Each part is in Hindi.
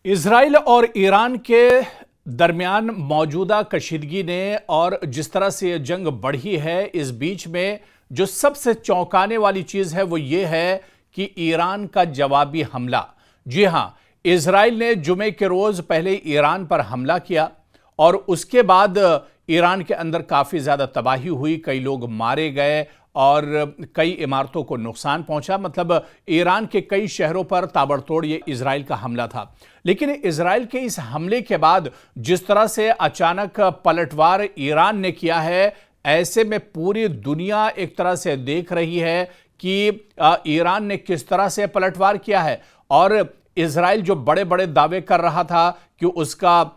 इजराइल और ईरान के दरमियान मौजूदा कशीदगी ने और जिस तरह से यह जंग बढ़ी है, इस बीच में जो सबसे चौंकाने वाली चीज है वो ये है कि ईरान का जवाबी हमला। जी हां, इजराइल ने जुमे के रोज पहले ईरान पर हमला किया और उसके बाद ईरान के अंदर काफी ज्यादा तबाही हुई, कई लोग मारे गए और कई इमारतों को नुकसान पहुंचा। मतलब ईरान के कई शहरों पर ताबड़तोड़ ये इजराइल का हमला था। लेकिन इजराइल के इस हमले के बाद जिस तरह से अचानक पलटवार ईरान ने किया है, ऐसे में पूरी दुनिया एक तरह से देख रही है कि ईरान ने किस तरह से पलटवार किया है। और इजराइल जो बड़े बड़े दावे कर रहा था कि उसका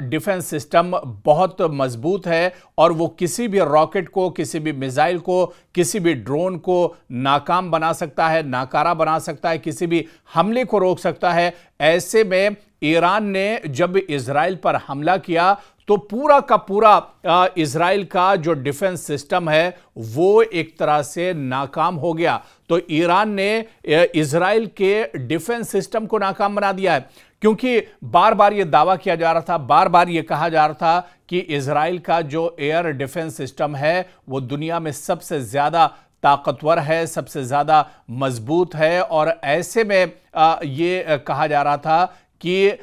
डिफेंस सिस्टम बहुत मजबूत है और वो किसी भी रॉकेट को, किसी भी मिसाइल को, किसी भी ड्रोन को नाकाम बना सकता है, नाकारा बना सकता है, किसी भी हमले को रोक सकता है। ऐसे में ईरान ने जब इजराइल पर हमला किया तो पूरा का पूरा इजराइल का जो डिफेंस सिस्टम है वो एक तरह से नाकाम हो गया। तो ईरान ने इजराइल के डिफेंस सिस्टम को नाकाम बना दिया है, क्योंकि बार बार यह दावा किया जा रहा था, बार बार यह कहा जा रहा था कि इजराइल का जो एयर डिफेंस सिस्टम है वो दुनिया में सबसे ज्यादा ताकतवर है, सबसे ज्यादा मजबूत है। और ऐसे में यह कहा जा रहा था कि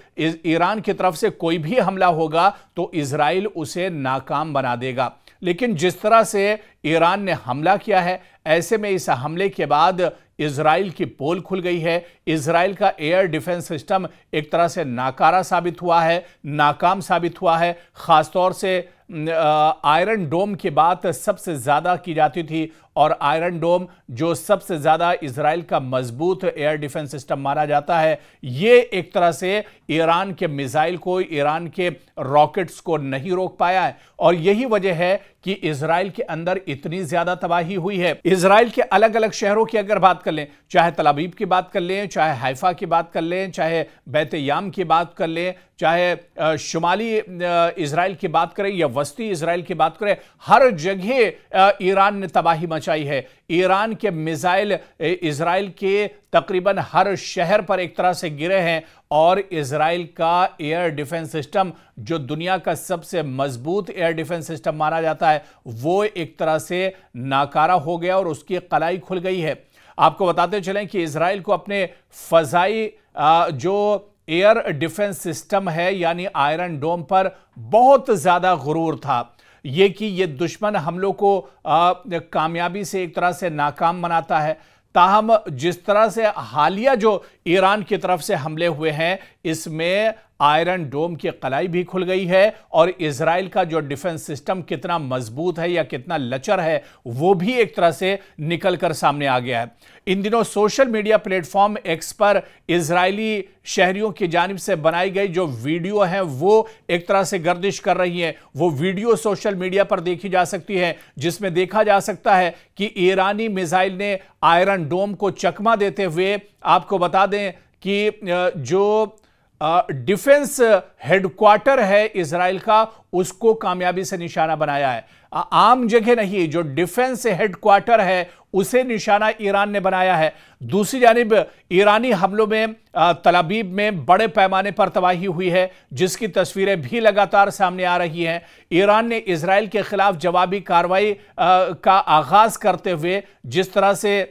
ईरान की तरफ से कोई भी हमला होगा तो इजराइल उसे नाकाम बना देगा। लेकिन जिस तरह से ईरान ने हमला किया है, ऐसे में इस हमले के बाद इजराइल की पोल खुल गई है। इजराइल का एयर डिफेंस सिस्टम एक तरह से नाकारा साबित हुआ है, नाकाम साबित हुआ है। खासतौर से आयरन डोम की बात सबसे ज्यादा की जाती थी और आयरन डोम जो सबसे ज्यादा इजराइल का मजबूत एयर डिफेंस सिस्टम माना जाता है, ये एक तरह से ईरान के मिसाइल को, ईरान के रॉकेट्स को नहीं रोक पाया है। और यही वजह है कि इजराइल के अंदर इतनी ज्यादा तबाही हुई है। इजराइल के अलग अलग शहरों की अगर बात कर लें, चाहे तल अवीव की बात कर लें, चाहे हैफा की बात कर लें, चाहे बैत-ए-याम की बात कर लें, चाहे शुमाली इजराइल की बात करें या वस्ती इजराइल की बात करें, हर जगह ईरान ने तबाही मचाई है। ईरान के मिसाइल इजराइल के तकरीबन हर शहर पर एक तरह से गिरे हैं और इजराइल का एयर डिफेंस सिस्टम, जो दुनिया का सबसे मजबूत एयर डिफेंस सिस्टम माना जाता है, वो एक तरह से नाकारा हो गया और उसकी कलाई खुल गई है। आपको बताते चलें कि इजराइल को अपने फजाई जो एयर डिफेंस सिस्टम है यानी आयरन डोम पर बहुत ज्यादा गुरूर था, ये कि ये दुश्मन हमलों को कामयाबी से एक तरह से नाकाम बनाता है। ताहम जिस तरह से हालिया जो ईरान की तरफ से हमले हुए हैं, इसमें आयरन डोम की कलाई भी खुल गई है और इजराइल का जो डिफेंस सिस्टम कितना मजबूत है या कितना लचर है वो भी एक तरह से निकल कर सामने आ गया है। इन दिनों सोशल मीडिया प्लेटफॉर्म एक्स पर इजरायली शहरियों की जानिब से बनाई गई जो वीडियो है वो एक तरह से गर्दिश कर रही है। वो वीडियो सोशल मीडिया पर देखी जा सकती है, जिसमें देखा जा सकता है कि ईरानी मिसाइल ने आयरन डोम को चकमा देते हुए, आपको बता दें कि जो डिफेंस हेडक्वार्टर है इजराइल का, उसको कामयाबी से निशाना बनाया है। आम जगह नहीं, जो डिफेंस हेडक्वार्टर है उसे निशाना ईरान ने बनाया है। दूसरी जानिब ईरानी हमलों में तल अवीव में बड़े पैमाने पर तबाही हुई है, जिसकी तस्वीरें भी लगातार सामने आ रही हैं। ईरान ने इजराइल के खिलाफ जवाबी कार्रवाई का आगाज करते हुए जिस तरह से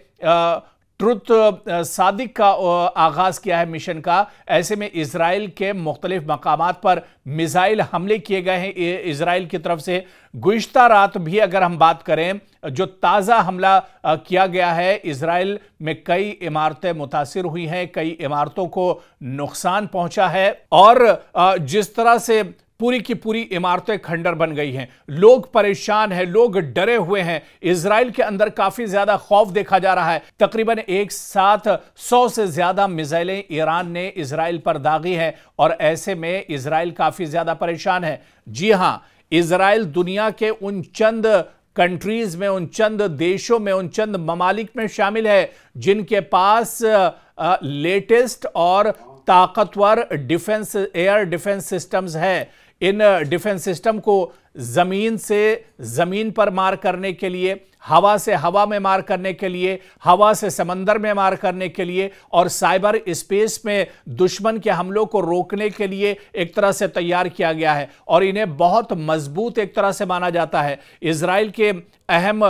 ट्रुथ सादिक का आगाज किया है मिशन का, ऐसे में इजराइल के मुख्तलिफ मकामात पर मिसाइल हमले किए गए हैं इजराइल की तरफ से। गुज़िश्ता रात भी अगर हम बात करें, जो ताज़ा हमला किया गया है, इजराइल में कई इमारतें मुतासिर हुई हैं, कई इमारतों को नुकसान पहुंचा है और जिस तरह से पूरी की पूरी इमारतें खंडर बन गई हैं, लोग परेशान हैं, लोग डरे हुए हैं। इजराइल के अंदर काफी ज्यादा खौफ देखा जा रहा है। तकरीबन एक साथ 100 से ज्यादा मिसाइलें ईरान ने इजराइल पर दागी हैं और ऐसे में इजराइल काफी ज्यादा परेशान है। जी हां, इजराइल दुनिया के उन चंद कंट्रीज में, उन चंद देशों में, उन चंद ममालिक में शामिल है जिनके पास लेटेस्ट और ताकतवर डिफेंस एयर डिफेंस सिस्टम्स है। इन डिफेंस सिस्टम को जमीन से जमीन पर मार करने के लिए, हवा से हवा में मार करने के लिए, हवा से समंदर में मार करने के लिए और साइबर स्पेस में दुश्मन के हमलों को रोकने के लिए एक तरह से तैयार किया गया है और इन्हें बहुत मजबूत एक तरह से माना जाता है। इजराइल के अहम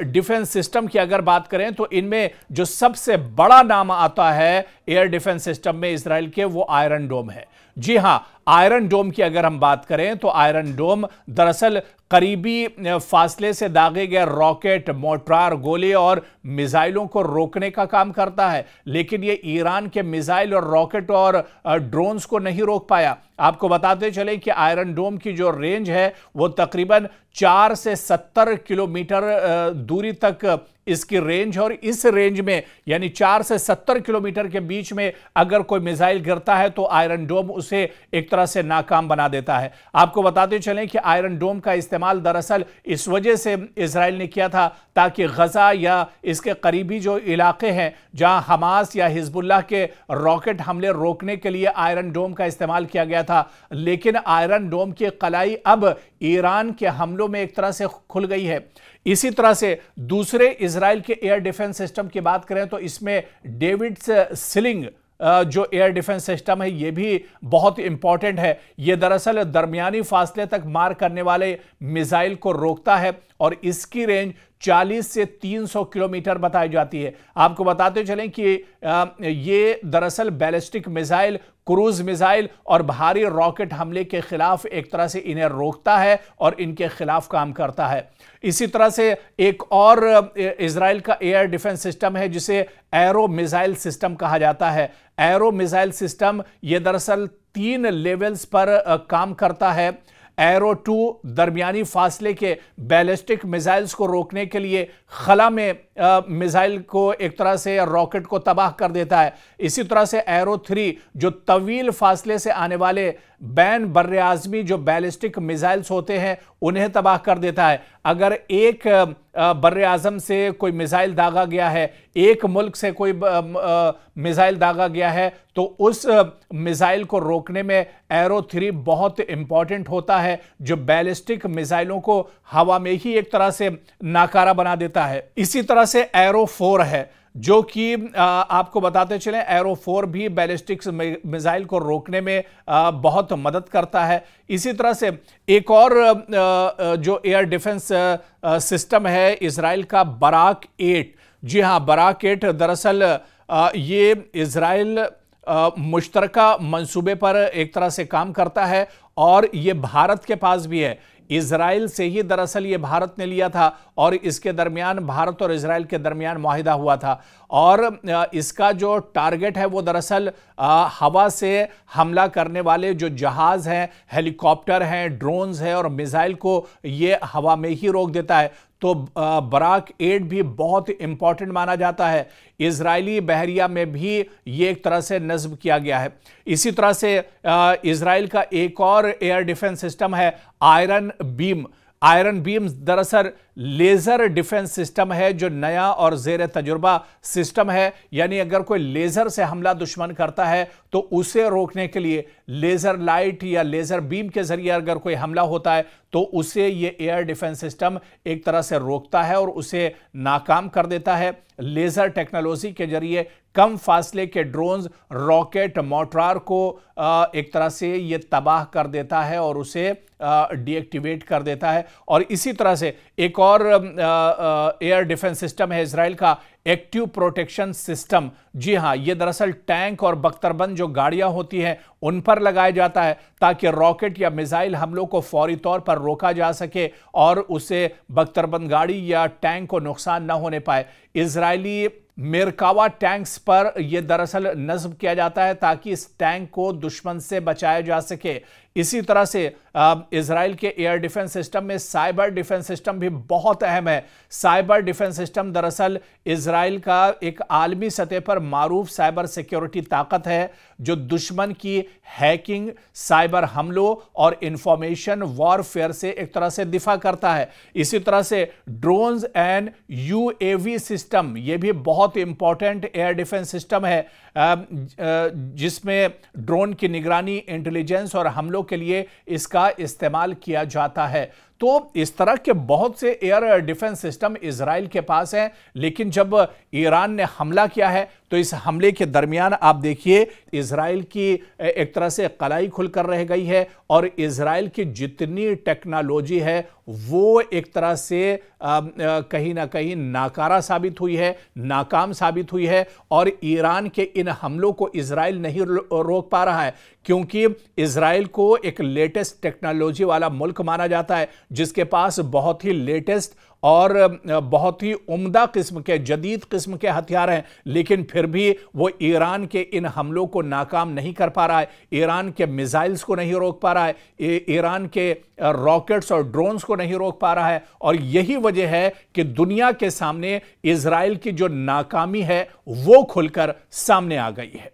डिफेंस सिस्टम की अगर बात करें तो इनमें जो सबसे बड़ा नाम आता है एयर डिफेंस सिस्टम में इजराइल के, वो आयरन डोम है। जी हां, आयरन डोम की अगर हम बात करें तो आयरन डोम दरअसल करीबी फासले से दागे गए रॉकेट, मोर्टार, गोले और मिसाइलों को रोकने का काम करता है, लेकिन यह ईरान के मिसाइल और रॉकेट और ड्रोन्स को नहीं रोक पाया। आपको बताते चले कि आयरन डोम की जो रेंज है वो तकरीबन 4 से 70 किलोमीटर दूरी तक इसकी रेंज, और इस रेंज में यानी 4 से 70 किलोमीटर के बीच में अगर कोई मिसाइल गिरता है तो आयरन डोम उसे एक तरह से नाकाम बना देता है। आपको बताते चलें कि आयरन डोम का इस्तेमाल दरअसल इस वजह से इजराइल ने किया था ताकि गजा या इसके करीबी जो इलाके हैं जहां हमास या हिजबुल्लाह के रॉकेट हमले रोकने के लिए आयरन डोम का इस्तेमाल किया गया था, लेकिन आयरन डोम की कलाई अब ईरान के हमलों में एक तरह से खुल गई है। इसी तरह से दूसरे इजराइल के एयर डिफेंस सिस्टम की बात करें तो इसमें डेविड्स स्लिंग जो एयर डिफेंस सिस्टम है ये भी बहुत इंपॉर्टेंट है। ये दरअसल दरमियानी फासले तक मार करने वाले मिसाइल को रोकता है और इसकी रेंज 40 से 300 किलोमीटर बताई जाती है। आपको बताते चलें कि ये दरअसल बैलिस्टिक मिसाइल, क्रूज मिसाइल और भारी रॉकेट हमले के खिलाफ एक तरह से इन्हें रोकता है और इनके खिलाफ काम करता है। इसी तरह से एक और इजराइल का एयर डिफेंस सिस्टम है जिसे एरो मिसाइल सिस्टम कहा जाता है। एरो मिसाइल सिस्टम ये दरअसल 3 लेवल्स पर काम करता है। एरो 2 दरमियानी फासले के बैलिस्टिक मिसाइल्स को रोकने के लिए खला में मिसाइल को एक तरह से रॉकेट को तबाह कर देता है। इसी तरह से एरो 3 जो तवील फासले से आने वाले बैन बर्रे आज़मी जो बैलिस्टिक मिसाइल्स होते हैं उन्हें तबाह कर देता है। अगर एक बर्रे आज़म से कोई मिसाइल दागा गया है, एक मुल्क से कोई मिसाइल दागा गया है, तो उस मिसाइल को रोकने में एरो 3 बहुत इंपॉर्टेंट होता है, जो बैलिस्टिक मिसाइलों को हवा में ही एक तरह से नाकारा बना देता है। इसी तरह से एरो 4 है जो कि आपको बताते चलें एरो 4 भी बैलिस्टिक मिसाइल को रोकने में बहुत मदद करता है। इसी तरह से एक और जो एयर डिफेंस सिस्टम है इजराइल का, बराक 8। जी हाँ, बराक 8 दरअसल ये इजराइल मुश्तरका मंसूबे पर एक तरह से काम करता है और ये भारत के पास भी है। इजराइल से ही दरअसल ये भारत ने लिया था और इसके दरमियान भारत और इजराइल के दरमियान मुआहिदा हुआ था और इसका जो टारगेट है वो दरअसल हवा से हमला करने वाले जो जहाज हैं, हेलीकॉप्टर हैं, ड्रोन्स हैं और मिसाइल को ये हवा में ही रोक देता है। तो बराक 8 भी बहुत इंपॉर्टेंट माना जाता है। इजरायली बहरिया में भी ये एक तरह से नस्ब किया गया है। इसी तरह से इजराइल का एक और एयर डिफेंस सिस्टम है आयरन बीम। आयरन बीम दरअसल लेजर डिफेंस सिस्टम है जो नया और जेर तजुर्बा सिस्टम है, यानी अगर कोई लेजर से हमला दुश्मन करता है तो उसे रोकने के लिए लेजर लाइट या लेजर बीम के जरिए अगर कोई हमला होता है तो उसे ये एयर डिफेंस सिस्टम एक तरह से रोकता है और उसे नाकाम कर देता है। लेजर टेक्नोलॉजी के जरिए कम फासले के ड्रोन्स, रॉकेट, मोर्टार को एक तरह से ये तबाह कर देता है और उसे डीएक्टिवेट कर देता है। और इसी तरह से एक और एयर डिफेंस सिस्टम है इजराइल का, एक्टिव प्रोटेक्शन सिस्टम। जी हां, यह दरअसल टैंक और बख्तरबंद जो गाड़ियां होती हैं उन पर लगाया जाता है ताकि रॉकेट या मिसाइल हमलों को फौरी तौर पर रोका जा सके और उससे बख्तरबंद गाड़ी या टैंक को नुकसान न होने पाए। इजरायली मेरकावा टैंक्स पर यह दरअसल नस्ब किया जाता है ताकि इस टैंक को दुश्मन से बचाया जा सके। इसी तरह से इजराइल के एयर डिफेंस सिस्टम में साइबर डिफेंस सिस्टम भी बहुत अहम है। साइबर डिफेंस सिस्टम दरअसल इजराइल का एक आलमी सतह पर मारूफ साइबर सिक्योरिटी ताकत है जो दुश्मन की हैकिंग, साइबर हमलों और इंफॉर्मेशन वॉरफेयर से एक तरह से दिफा करता है। इसी तरह से ड्रोन्स एंड यूएवी सिस्टम, यह भी बहुत इंपॉर्टेंट एयर डिफेंस सिस्टम है जिसमें ड्रोन की निगरानी, इंटेलिजेंस और हमलों के लिए इसका इस्तेमाल किया जाता है। तो इस तरह के बहुत से एयर डिफेंस सिस्टम इजराइल के पास हैं, लेकिन जब ईरान ने हमला किया है तो इस हमले के दरमियान आप देखिए इजराइल की एक तरह से कलाई खुलकर रह गई है और इजराइल की जितनी टेक्नोलॉजी है वो एक तरह से कहीं ना कहीं नाकारा साबित हुई है, नाकाम साबित हुई है। और ईरान के इन हमलों को इजराइल नहीं रोक पा रहा है, क्योंकि इजराइल को एक लेटेस्ट टेक्नोलॉजी वाला मुल्क माना जाता है, जिसके पास बहुत ही लेटेस्ट और बहुत ही उम्दा किस्म के, जदीद किस्म के हथियार हैं। लेकिन फिर भी वो ईरान के इन हमलों को नाकाम नहीं कर पा रहा है, ईरान के मिसाइल्स को नहीं रोक पा रहा है, ईरान के रॉकेट्स और ड्रोन्स को नहीं रोक पा रहा है। और यही वजह है कि दुनिया के सामने इजराइल की जो नाकामी है वो खुलकर सामने आ गई है।